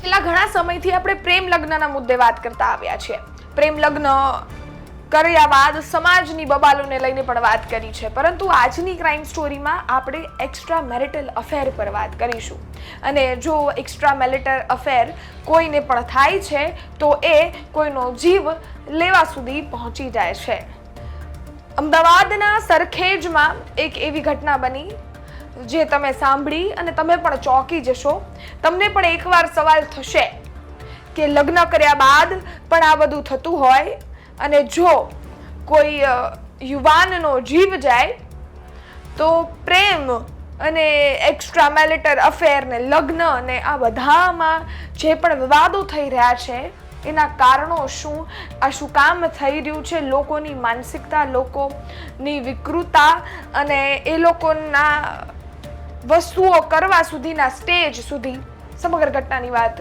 છેલ્લા ઘણા સમયથી આપણે પ્રેમ લગ્નના મુદ્દે વાત કરતા આવ્યા છીએ. પ્રેમ લગ્ન કર્યા બાદ સમાજની બબાલોને લઈને પણ વાત કરી છે, પરંતુ આજની ક્રાઇમ સ્ટોરીમાં આપણે એક્સ્ટ્રા મેરિટલ અફેર પર વાત કરીશું. અને જો એક્સ્ટ્રા મેરિટલ અફેર કોઈને પણ થાય છે તો એ કોઈનો જીવ લેવા સુધી પહોંચી જાય છે. અમદાવાદના સરખેજમાં એક એવી ઘટના બની જે તમે સાંભળી અને તમે પણ ચોંકી જશો. તમને પણ એકવાર સવાલ થશે કે લગ્ન કર્યા બાદ પણ આ બધું થતું હોય અને જો કોઈ યુવાનનો જીવ જાય તો પ્રેમ અને એક્સ્ટ્રા મેરિટલ અફેર ને લગ્ન અને આ બધામાં જે પણ વિવાદો થઈ રહ્યા છે એના કારણો શું, આ શું કામ થઈ રહ્યું છે, લોકોની માનસિકતા, લોકોની વિકૃતતા અને એ લોકોના વસ્તુઓ કરવા સુધીના સ્ટેજ સુધી સમગ્ર ઘટનાની વાત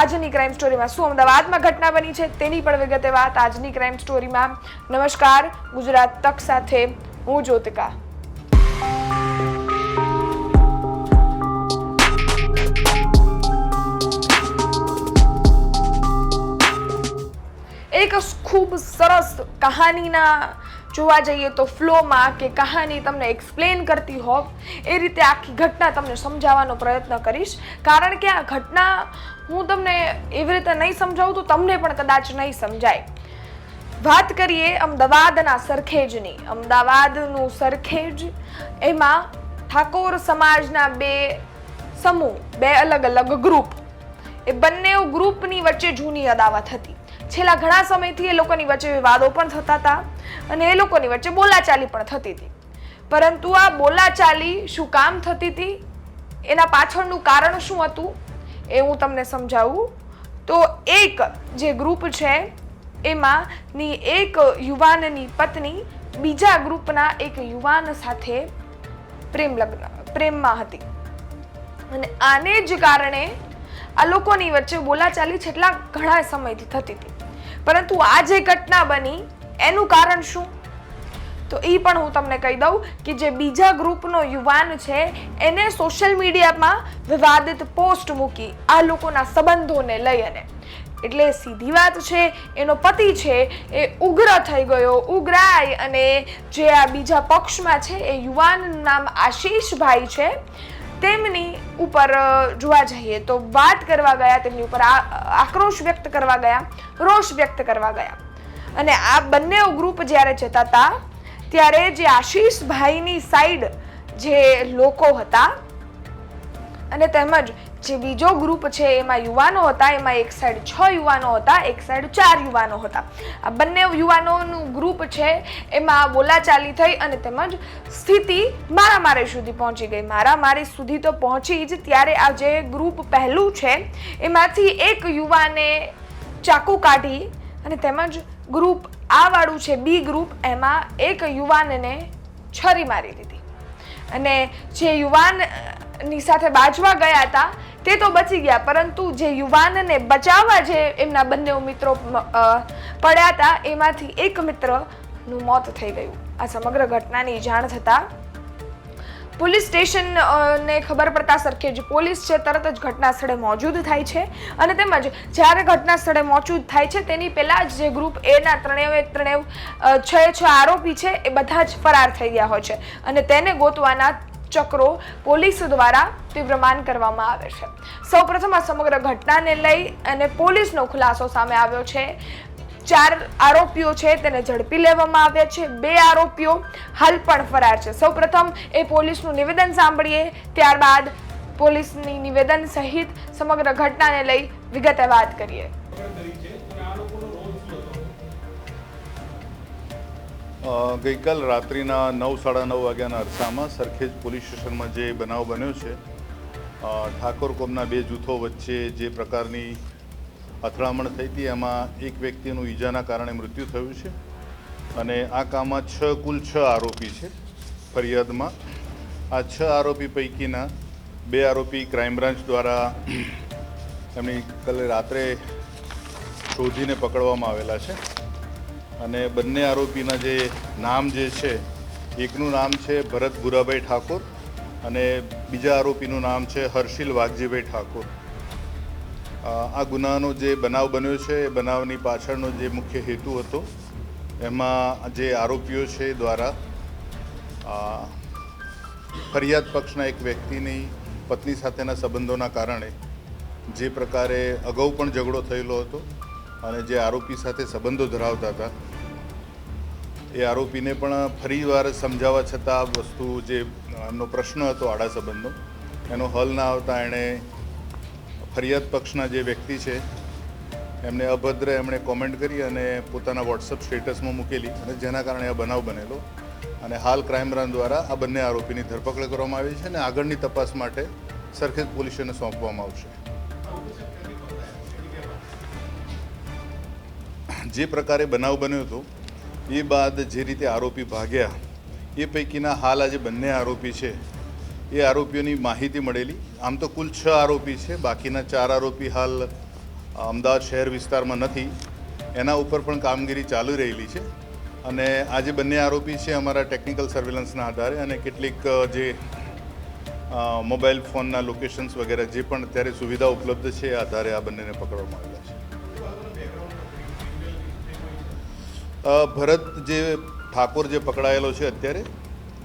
આજની ક્રાઇમ સ્ટોરીમાં. શું અમદાવાદમાં ઘટના બની છે તેની પણ વિગતે વાત આજની ક્રાઇમ સ્ટોરીમાં. નમસ્કાર, ગુજરાત તક સાથે હું જ્યોતિકા. એક ખૂબ સરસ કહાનીના જોવા જઈએ તો ફ્લોમાં કે કહાની તમને એક્સપ્લેન કરતી હોવ એ રીતે આખી ઘટના તમને સમજાવવાનો પ્રયત્ન કરીશ. કારણ કે આ ઘટના હું તમને એવી રીતે નહીં સમજાવું તો તમને પણ કદાચ નહીં સમજાય. વાત કરીએ અમદાવાદના સરખેજની. અમદાવાદનું સરખેજ, એમાં ઠાકોર સમાજના બે સમૂહ, બે અલગ અલગ ગ્રુપ, એ બંને ગ્રુપની વચ્ચે જૂની અદાવત હતી. છેલ્લા ઘણા સમયથી એ લોકોની વચ્ચે વિવાદો પણ થતા હતા અને એ લોકોની વચ્ચે બોલાચાલી પણ થતી હતી. પરંતુ આ બોલાચાલી શું કામ થતી હતી, એના પાછળનું કારણ શું હતું એ હું તમને સમજાવું. તો એક જે ગ્રુપ છે એમાંની એક યુવાનની પત્ની બીજા ગ્રુપના એક યુવાન સાથે પ્રેમમાં હતી અને આને જ કારણે આ લોકોની વચ્ચે બોલાચાલી છેલ્લા ઘણા સમયથી થતી હતી. પરંતુ આ જે ઘટના બની એનું કારણ શું, તો એ પણ હું તમને કહી દઉં કે જે બીજા ગ્રુપનો યુવાન છે એને સોશિયલ મીડિયામાં વિવાદિત પોસ્ટ મૂકી આ લોકોના સંબંધોને લઈ. અને એટલે સીધી વાત છે, એનો પતિ છે એ ઉગ્ર થઈ ગયો, ઉગ્રાય, અને જે આ બીજા પક્ષમાં છે એ યુવાનનું નામ આશીષભાઈ છે, તેમની ઉપર જોવા જઈએ તો વાત કરવા ગયા, તેમની ઉપર આક્રોશ વ્યક્ત કરવા ગયા, રોષ વ્યક્ત કરવા ગયા. અને આ બંને ગ્રુપ જ્યારે જતા હતા ત્યારે જે આશીષભાઈની સાઈડ જે લોકો હતા અને તેમજ જે બીજો ગ્રુપ છે એમાં યુવાનો હતા, એમાં એક સાઈડ 6 યુવાનો હતા, એક સાઈડ 4 યુવાનો હતા. આ બંને યુવાનોનું ગ્રુપ છે એમાં બોલાચાલી થઈ અને તેમજ સ્થિતિ મારામારી સુધી પહોંચી ગઈ. મારામારી સુધી તો પહોંચી જ ત્યારે આ જે ગ્રુપ પહેલું છે એમાંથી એક યુવાને ચાકુ કાઢી અને તેમજ ગ્રુપ આ વાળું છે બી ગ્રુપ, એમાં એક યુવાનને છરી મારી દીધી. અને જે યુવાનની સાથે બાજવા ગયા હતા તે તો બચી ગયા, પરંતુ જે યુવાનને બચાવવા જે એમના બંને મિત્રો પડ્યા હતા એમાંથી એક મિત્રનું મોત થઈ ગયું. આ સમગ્ર ઘટનાની જાણ થતા પોલીસ સ્ટેશનને ખબર પડતા સરખેજ પોલીસ છે તરત જ ઘટના સ્થળે મોજૂદ થાય છે. અને તેમજ જ્યારે ઘટના સ્થળે મોજૂદ થાય છે તેની પહેલા જ જે ગ્રુપ એના ત્રણેય 6 આરોપી છે એ બધા જ ફરાર થઈ ગયા હોય છે અને તેને ગોતવાના ચક્રો પોલીસ દ્વારા તીવ્રમાન કરવામાં આવે છે. સૌપ્રથમ આ સમગ્ર ઘટનાને લઈ અને પોલીસનો ખુલાસો સામે આવ્યો છે. 4 આરોપીઓ છે તેને ઝડપી લેવામાં આવ્યા છે. 2 આરોપીઓ હાલ પણ ફરાર છે. સૌપ્રથમ એ પોલીસનું નિવેદન સાંભળીએ, ત્યારબાદ પોલીસની નિવેદન સહિત સમગ્ર ઘટનાને લઈ વિગતે વાત કરીએ. ગઈકાલ રાત્રિના 9:30 વાગ્યાના અરસામાં સરખેજ પોલીસ સ્ટેશનમાં જે બનાવ બન્યો છે, ઠાકોર કોમના 2 જૂથો વચ્ચે જે પ્રકારની અથડામણ થઈ હતી એમાં એક વ્યક્તિનું ઈજાના કારણે મૃત્યુ થયું છે અને આ કામમાં કુલ 6 આરોપી છે ફરિયાદમાં. આ 6 આરોપી પૈકીના 2 આરોપી ક્રાઇમ બ્રાન્ચ દ્વારા એમની કાલે રાત્રે શોધીને પકડવામાં આવેલા છે. અને બંને આરોપીના જે નામ જે છે, એકનું નામ છે ભરત ભુરાભાઈ ઠાકોર અને બીજા આરોપીનું નામ છે હર્ષિલ વાઘજીભાઈ ઠાકોર. આ ગુનાનો જે બનાવ બન્યો છે એ બનાવની પાછળનો જે મુખ્ય હેતુ હતો એમાં જે આરોપીઓ છે દ્વારા ફરિયાદ પક્ષના એક વ્યક્તિની પત્ની સાથેના સંબંધોના કારણે જે પ્રકારે અગાઉ પણ ઝઘડો થયેલો હતો અને જે આરોપી સાથે સંબંધો ધરાવતા હતા એ આરોપીને પણ ફરીવાર સમજાવવા છતાં આ વસ્તુ જે એમનો પ્રશ્ન હતો આડા સંબંધનો એનો હલ ના આવતા એણે ફરિયાદ પક્ષના જે વ્યક્તિ છે એમને અભદ્ર એમણે કોમેન્ટ કરી અને પોતાના વોટ્સઅપ સ્ટેટસમાં મૂકેલી અને જેના કારણે આ બનાવ બનેલો અને હાલ ક્રાઇમ બ્રાન્ચ દ્વારા આ બંને આરોપીની ધરપકડ કરવામાં આવી છે અને આગળની તપાસ માટે સરખેજ પોલીસને સોંપવામાં આવશે. જે પ્રકારે બનાવ બન્યો હતો એ બાદ જે રીતે આરોપી ભાગ્યા એ પૈકીના હાલ આજે બંને આરોપી છે એ આરોપીઓની માહિતી મળેલી. આમ તો કુલ 6 આરોપી છે, બાકીના 4 આરોપી હાલ અમદાવાદ શહેર વિસ્તારમાં નથી, એના ઉપર પણ કામગીરી ચાલુ રહેલી છે અને આજે બંને આરોપી છે અમારા ટેકનિકલ સર્વેલન્સના આધારે અને કેટલીક જે મોબાઈલ ફોનના લોકેશન્સ વગેરે જે પણ અત્યારે સુવિધા ઉપલબ્ધ છે એ આધારે આ બંનેને પકડવામાં આવેલા છે. ભરત જે ઠાકોર જે પકડાયેલો છે અત્યારે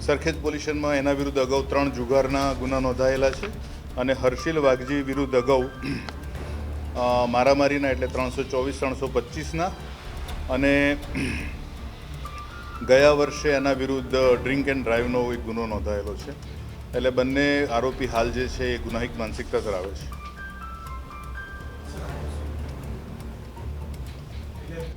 સરખેજ પોલીસ સ્ટેશનમાં એના વિરુદ્ધ અગાઉ 3 જુગારના ગુના નોંધાયેલા છે અને હર્ષિલ વાઘજી વિરુદ્ધ અગાઉ મારામારીના એટલે 324, 325ના અને ગયા વર્ષે એના વિરુદ્ધ ડ્રિંક એન્ડ ડ્રાઈવનો એક ગુનો નોંધાયેલો છે. એટલે બંને આરોપી હાલ જે છે એ ગુનાહિત માનસિકતા ધરાવે છે.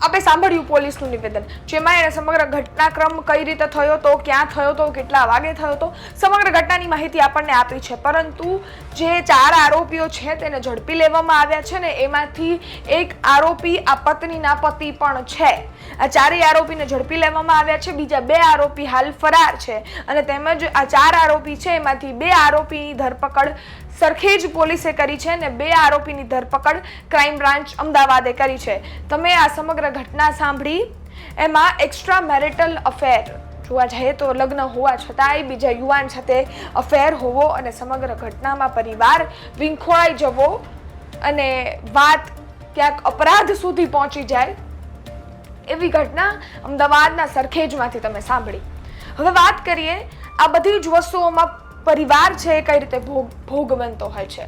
આપણે સાંભળ્યું પોલીસનું નિવેદન, જેમાં એણે સમગ્ર ઘટનાક્રમ કઈ રીતે થયો હતો, ક્યાં થયો હતો, કેટલા વાગે થયો હતો, સમગ્ર ઘટનાની માહિતી આપણને આપી છે. પરંતુ જે 4 આરોપીઓ છે તેને ઝડપી લેવામાં આવ્યા છે ને એમાંથી એક આરોપી આ પત્નીના પતિ પણ છે. આ 4 આરોપીને ઝડપી લેવામાં આવ્યા છે. બીજા 2 આરોપી હાલ ફરાર છે અને તેમજ આ 4 આરોપી છે એમાંથી 2 આરોપીની ધરપકડ સરખેજ પોલીસે કરી છે અને 2 આરોપીની ધરપકડ ક્રાઇમ બ્રાન્ચ અમદાવાદે કરી છે. તમે આ સમગ્ર ઘટના સાંભળી, એમાં એક્સ્ટ્રા મેરિટલ અફેર જોવા જઈએ તો લગ્ન હોવા છતાંય બીજા યુવાન સાથે અફેર હોવો અને સમગ્ર ઘટનામાં પરિવાર વિંખોળાઈ જવો અને વાત ક્યાંક અપરાધ સુધી પહોંચી જાય એવી ઘટના અમદાવાદના સરખેજમાંથી તમે સાંભળી. હવે વાત કરીએ આ બધી જ વસ્તુઓમાં પરિવાર છે એ કઈ રીતે ભોગ બનતો હોય છે.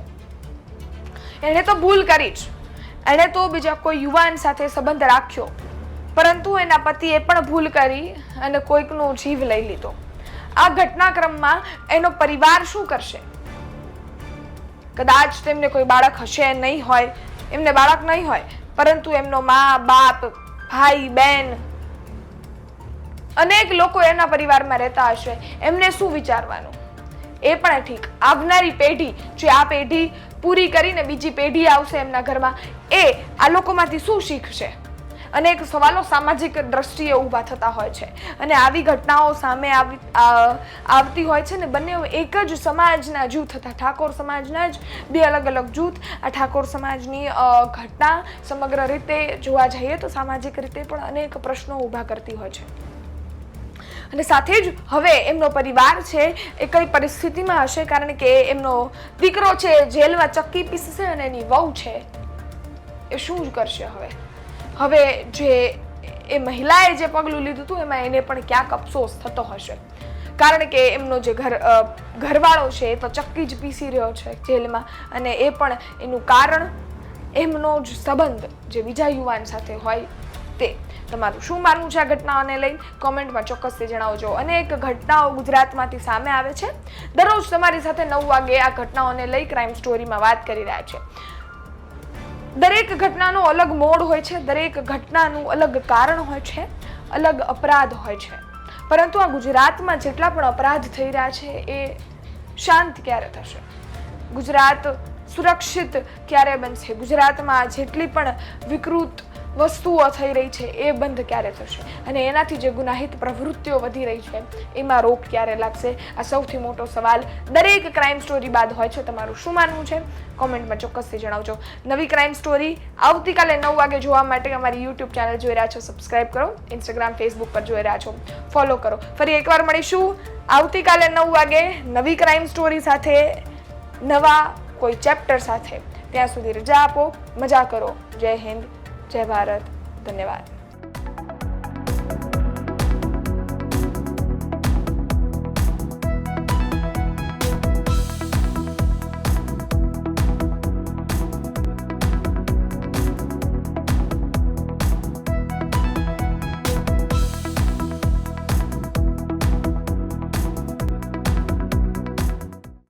એણે તો ભૂલ કરી જ, એણે તો બીજા કોઈ યુવાન સાથે સંબંધ રાખ્યો, પરંતુ એના પતિએ પણ ભૂલ કરી અને કોઈકનો જીવ લઈ લીધો. આ ઘટનાક્રમમાં એનો પરિવાર શું કરશે? કદાચ તેમને કોઈ બાળક હશે નહીં હોય, એમને બાળક નહીં હોય, પરંતુ એમનો મા બાપ, ભાઈ બહેન, અનેક લોકો એના પરિવારમાં રહેતા હશે. એમને શું વિચારવાનું? એ પણ ઠીક, આવનારી પેઢી, જે આ પેઢી પૂરી કરીને બીજી પેઢી આવશે એમના ઘરમાં, એ આ લોકોમાંથી શું શીખશે? અનેક સવાલો સામાજિક દ્રષ્ટિએ ઊભા થતા હોય છે અને આવી ઘટનાઓ સામે આવતી હોય છે ને. બંને એક જ સમાજના જૂથ હતા, ઠાકોર સમાજના જ 2 અલગ અલગ જૂથ. આ ઠાકોર સમાજની ઘટના સમગ્ર રીતે જોવા જઈએ તો સામાજિક રીતે પણ અનેક પ્રશ્નો ઊભા કરતી હોય છે અને સાથે જ હવે એમનો પરિવાર છે એ કઈ પરિસ્થિતિમાં હશે, કારણ કે એમનો દીકરો છે જેલમાં ચક્કી પીસશે અને એની વહુ છે એ શું જ કરશે? હવે જે એ મહિલાએ જે પગલું લીધું હતું એમાં એને પણ ક્યાંક અફસોસ થતો હશે, કારણ કે એમનો જે ઘરવાળો છે એ તો ચક્કી જ પીસી રહ્યો છે જેલમાં અને એ પણ એનું કારણ એમનો જ સંબંધ જે બીજા યુવાન સાથે હોય તે. તમારું શું માનવું છે આ ઘટનાઓને લઈ? કોમેન્ટમાં ચોક્કસથી જણાવજો. અનેક ઘટનાઓ ગુજરાતમાંથી સામે આવે છે. દરરોજ તમારી સાથે 9 વાગે આ ઘટનાઓને લઈ ક્રાઇમ સ્ટોરીમાં વાત કરી રહ્યા છે. દરેક ઘટનાનો અલગ મોડ હોય છે, દરેક ઘટનાનું અલગ કારણ હોય છે, અલગ અપરાધ હોય છે. પરંતુ આ ગુજરાતમાં જેટલા પણ અપરાધ થઈ રહ્યા છે એ શાંત ક્યારે થશે? ગુજરાત સુરક્ષિત ક્યારે બનશે? ગુજરાતમાં જેટલી પણ વિકૃત વસ્તુઓ થઈ રહી છે એ બંધ ક્યારે થશે? અને એનાથી જે ગુનાહિત પ્રવૃત્તિઓ વધી રહી છે એમાં રોક ક્યારે લાગશે? આ સૌથી મોટો સવાલ દરેક ક્રાઇમ સ્ટોરી બાદ હોય છે. તમારું શું માનવું છે? કોમેન્ટમાં ચોક્કસથી જણાવજો. નવી ક્રાઇમ સ્ટોરી આવતીકાલે 9 વાગે જોવા માટે અમારી યુટ્યુબ ચેનલ જોઈ રહ્યા છો, સબસ્ક્રાઇબ કરો. ઇન્સ્ટાગ્રામ, ફેસબુક પર જોઈ રહ્યા છો, ફોલો કરો. ફરી એકવાર મળીશું આવતીકાલે 9 વાગે નવી ક્રાઇમ સ્ટોરી સાથે, નવા કોઈ ચેપ્ટર સાથે. ત્યાં સુધી રજા આપો, મજા કરો. જય હિન્દ, જય ભારત, ધન્યવાદ.